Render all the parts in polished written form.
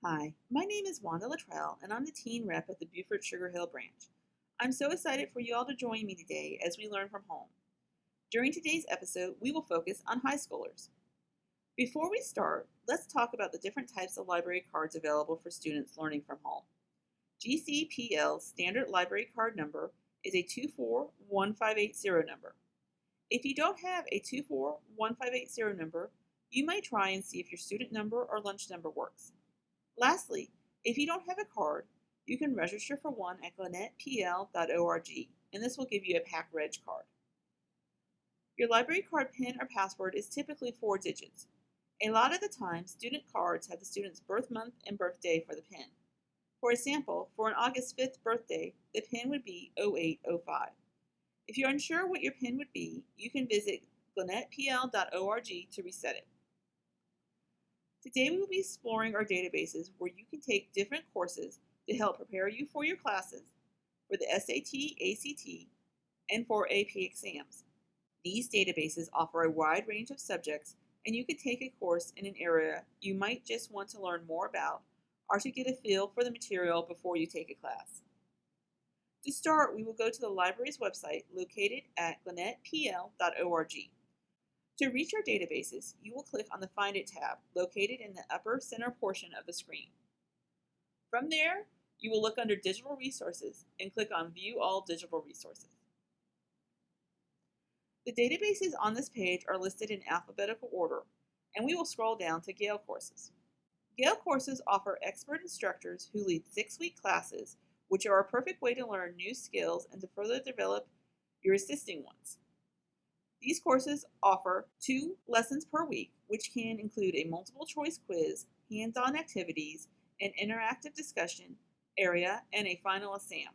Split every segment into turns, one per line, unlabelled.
Hi, my name is Wanda Luttrell, and I'm the teen rep at the Beaufort Sugar Hill branch. I'm so excited for you all to join me today as we learn from home. During today's episode, we will focus on high schoolers. Before we start, let's talk about the different types of library cards available for students learning from home. GCPL standard library card number is a 241580 number. If you don't have a 241580 number, you might try and see if your student number or lunch number works. Lastly, if you don't have a card, you can register for one at gwinnetpl.org, and this will give you a PAC Reg card. Your library card PIN or password is typically 4 digits. A lot of the time, student cards have the student's birth month and birthday for the PIN. For example, for an August 5th birthday, the PIN would be 0805. If you're unsure what your PIN would be, you can visit gwinnetpl.org to reset it. Today we will be exploring our databases where you can take different courses to help prepare you for your classes, for the SAT, ACT, and for AP exams. These databases offer a wide range of subjects, and you can take a course in an area you might just want to learn more about or to get a feel for the material before you take a class. To start, we will go to the library's website located at gwinnetpl.org. To reach our databases, you will click on the Find It tab located in the upper center portion of the screen. From there, you will look under Digital Resources and click on View All Digital Resources. The databases on this page are listed in alphabetical order, and we will scroll down to Gale courses. Gale courses offer expert instructors who lead 6-week classes, which are a perfect way to learn new skills and to further develop your existing ones. These courses offer 2 lessons per week, which can include a multiple choice quiz, hands-on activities, an interactive discussion area, and a final exam.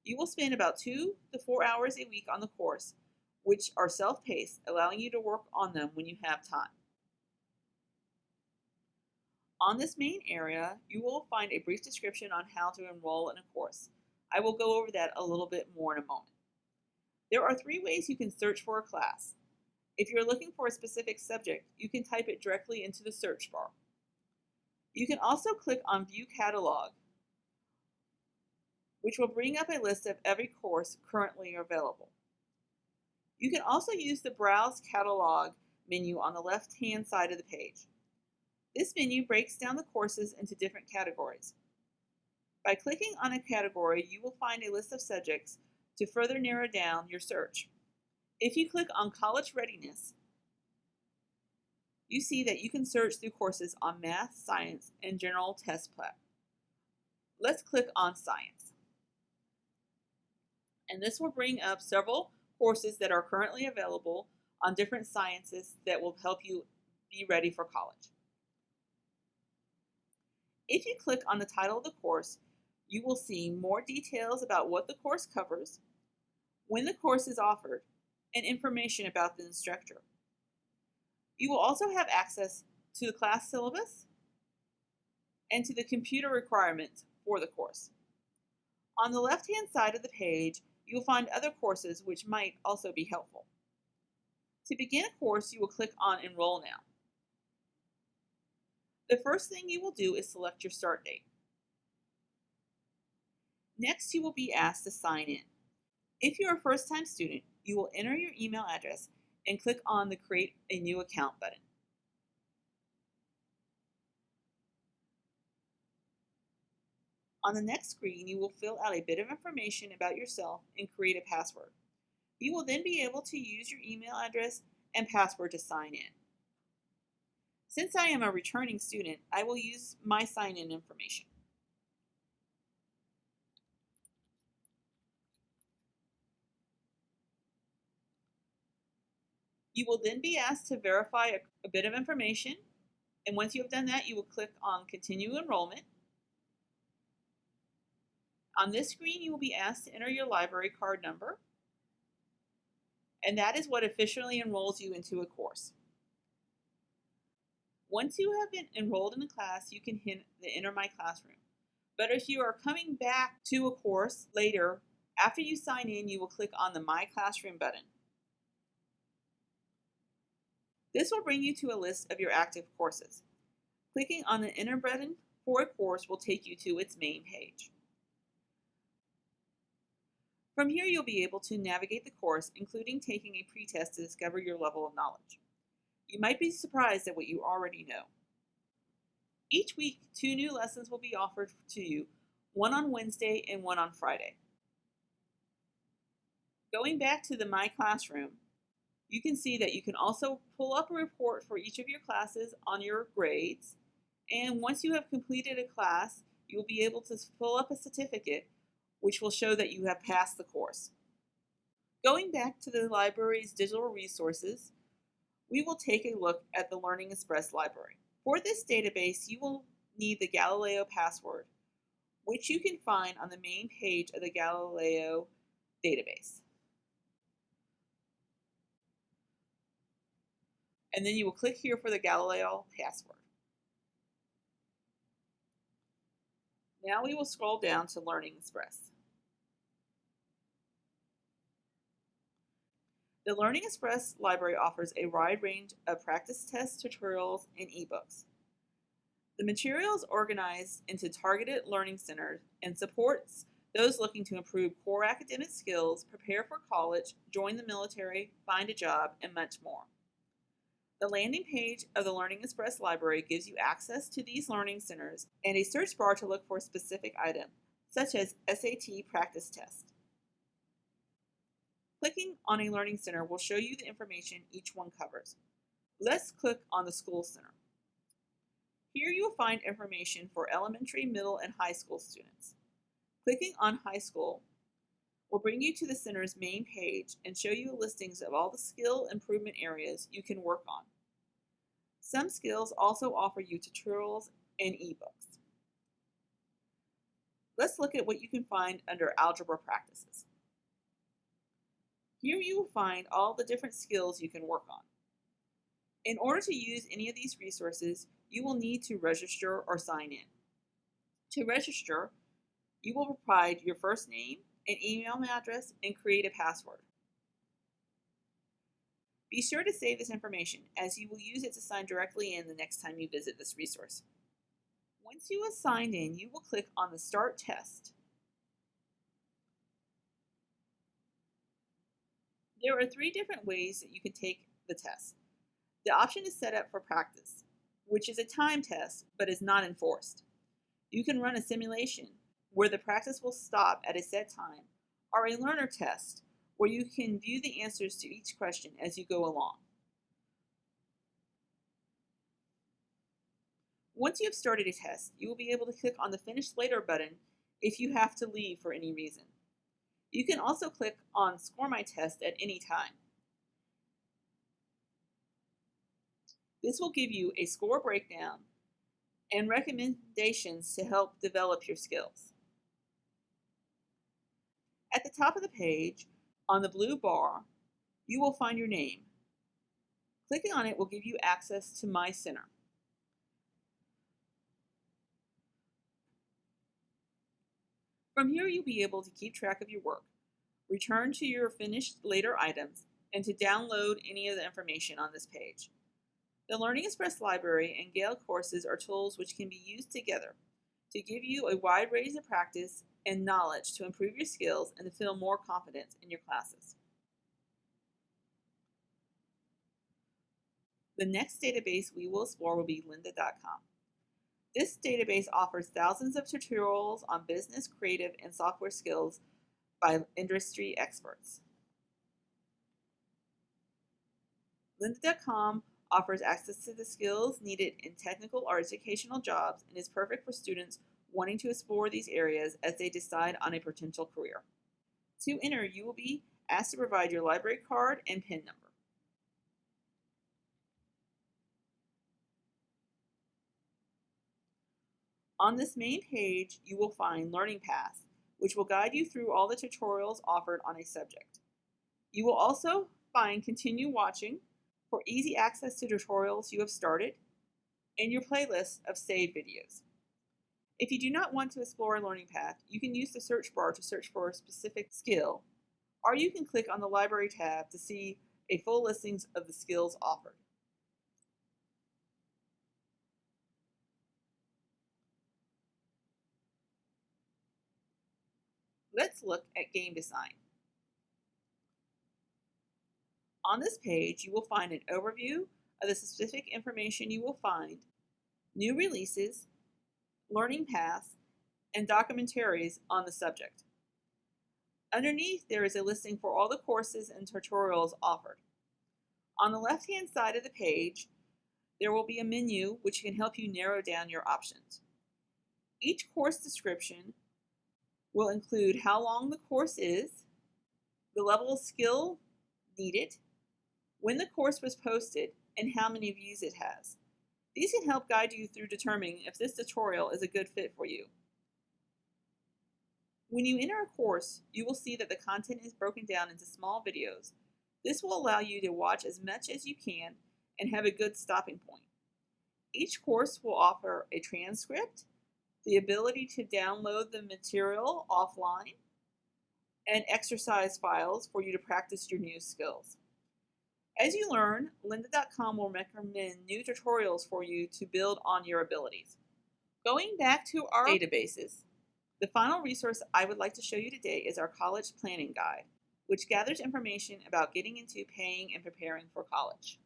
You will spend about 2 to 4 hours a week on the course, which are self-paced, allowing you to work on them when you have time. On this main area, you will find a brief description on how to enroll in a course. I will go over that a little bit more in a moment. There are 3 ways you can search for a class. If you're looking for a specific subject, you can type it directly into the search bar. You can also click on View Catalog, which will bring up a list of every course currently available. You can also use the Browse Catalog menu on the left-hand side of the page. This menu breaks down the courses into different categories. By clicking on a category, you will find a list of subjects to further narrow down your search. If you click on College Readiness, you see that you can search through courses on math, science, and general test prep. Let's click on Science. And this will bring up several courses that are currently available on different sciences that will help you be ready for college. If you click on the title of the course, you will see more details about what the course covers, when the course is offered, and information about the instructor. You will also have access to the class syllabus and to the computer requirements for the course. On the left-hand side of the page, you will find other courses which might also be helpful. To begin a course, you will click on Enroll Now. The first thing you will do is select your start date. Next, you will be asked to sign in. If you're a first-time student, you will enter your email address and click on the Create a New Account button. On the next screen, you will fill out a bit of information about yourself and create a password. You will then be able to use your email address and password to sign in. Since I am a returning student, I will use my sign-in information. You will then be asked to verify a bit of information, and once you have done that, you will click on Continue Enrollment. On this screen, you will be asked to enter your library card number, and that is what officially enrolls you into a course. Once you have been enrolled in a class, you can hit the Enter My Classroom. But if you are coming back to a course later, after you sign in, you will click on the My Classroom button. This will bring you to a list of your active courses. Clicking on the Enter button for a course will take you to its main page. From here, you'll be able to navigate the course, including taking a pretest to discover your level of knowledge. You might be surprised at what you already know. Each week, 2 new lessons will be offered to you, one on Wednesday and one on Friday. Going back to the My Classroom, you can see that you can also pull up a report for each of your classes on your grades, and once you have completed a class, you will be able to pull up a certificate which will show that you have passed the course. Going back to the library's digital resources, we will take a look at the Learning Express library. For this database, you will need the Galileo password, which you can find on the main page of the Galileo database. And then you will click here for the Galileo password. Now we will scroll down to Learning Express. The Learning Express library offers a wide range of practice tests, tutorials, and ebooks. The material is organized into targeted learning centers and supports those looking to improve core academic skills, prepare for college, join the military, find a job, and much more. The landing page of the Learning Express library gives you access to these learning centers and a search bar to look for a specific item, such as SAT practice test. Clicking on a learning center will show you the information each one covers. Let's click on the school center. Here you will find information for elementary, middle, and high school students. Clicking on high school will bring you to the center's main page and show you listings of all the skill improvement areas you can work on. Some skills also offer you tutorials and ebooks. Let's look at what you can find under algebra practices. Here you will find all the different skills you can work on. In order to use any of these resources, you will need to register or sign in. To register, you will provide your first name and email address and create a password. Be sure to save this information, as you will use it to sign directly in the next time you visit this resource. Once you have signed in, you will click on the Start Test. There are 3 different ways that you can take the test. The option is set up for practice, which is a time test but is not enforced. You can run a simulation where the practice will stop at a set time, or a learner test where you can view the answers to each question as you go along. Once you have started a test, you will be able to click on the Finish Later button if you have to leave for any reason. You can also click on Score My Test at any time. This will give you a score breakdown and recommendations to help develop your skills. At the top of the page, on the blue bar, you will find your name. Clicking on it will give you access to My Center. From here, you'll be able to keep track of your work, return to your finished later items, and to download any of the information on this page. The Learning Express Library and Gale courses are tools which can be used together to give you a wide range of practice and knowledge to improve your skills and to feel more confident in your classes. The next database we will explore will be Lyndacom. This database offers thousands of tutorials on business, creative, and software skills by industry experts. Lyndacom offers access to the skills needed in technical or educational jobs and is perfect for students wanting to explore these areas as they decide on a potential career. To enter, you will be asked to provide your library card and PIN number. On this main page, you will find Learning Paths, which will guide you through all the tutorials offered on a subject. You will also find Continue Watching for easy access to tutorials you have started and your playlist of saved videos. If you do not want to explore a learning path, you can use the search bar to search for a specific skill, or you can click on the Library tab to see a full listing of the skills offered. Let's look at game design. On this page, you will find an overview of the specific information you will find, new releases, learning paths, and documentaries on the subject. Underneath, there is a listing for all the courses and tutorials offered. On the left-hand side of the page, there will be a menu which can help you narrow down your options. Each course description will include how long the course is, the level of skill needed, when the course was posted, and how many views it has. These can help guide you through determining if this tutorial is a good fit for you. When you enter a course, you will see that the content is broken down into small videos. This will allow you to watch as much as you can and have a good stopping point. Each course will offer a transcript, the ability to download the material offline, and exercise files for you to practice your new skills. As you learn, Lyndacom will recommend new tutorials for you to build on your abilities. Going back to our databases, the final resource I would like to show you today is our College Planning Guide, which gathers information about getting into, paying, and preparing for college.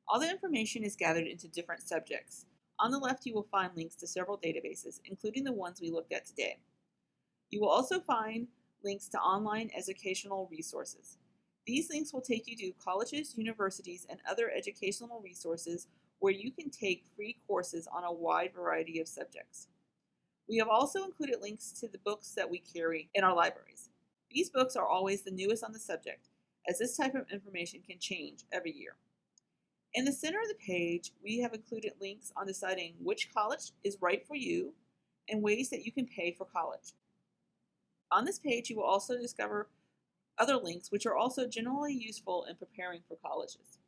All the information is gathered into different subjects. On the left, you will find links to several databases, including the ones we looked at today. You will also find links to online educational resources. These links will take you to colleges, universities, and other educational resources where you can take free courses on a wide variety of subjects. We have also included links to the books that we carry in our libraries. These books are always the newest on the subject, as this type of information can change every year. In the center of the page, we have included links on deciding which college is right for you and ways that you can pay for college. On this page, you will also discover other links which are also generally useful in preparing for colleges.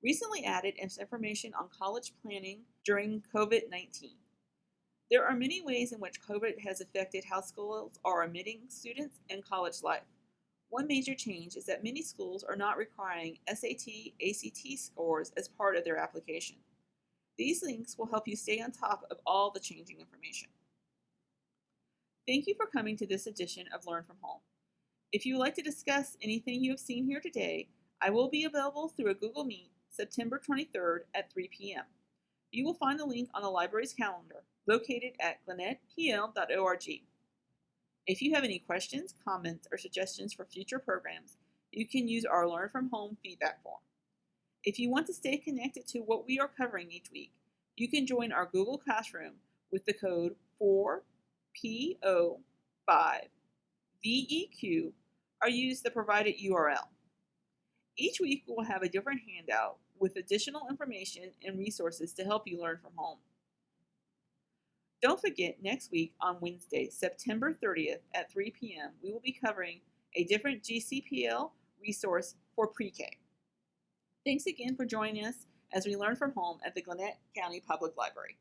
Recently added is information on college planning during COVID-19. There are many ways in which COVID has affected how schools are admitting students in college life. One major change is that many schools are not requiring SAT, ACT scores as part of their application. These links will help you stay on top of all the changing information. Thank you for coming to this edition of Learn from Home. If you would like to discuss anything you have seen here today, I will be available through a Google Meet September 23rd at 3 p.m. You will find the link on the library's calendar, located at glannetpl.org. If you have any questions, comments, or suggestions for future programs, you can use our Learn from Home feedback form. If you want to stay connected to what we are covering each week, you can join our Google Classroom with the code 4PO5VEQ or use the provided URL. Each week we will have a different handout with additional information and resources to help you learn from home. Don't forget, next week on Wednesday, September 30th at 3 p.m., we will be covering a different GCPL resource for pre-K. Thanks again for joining us as we learn from home at the Gwinnett County Public Library.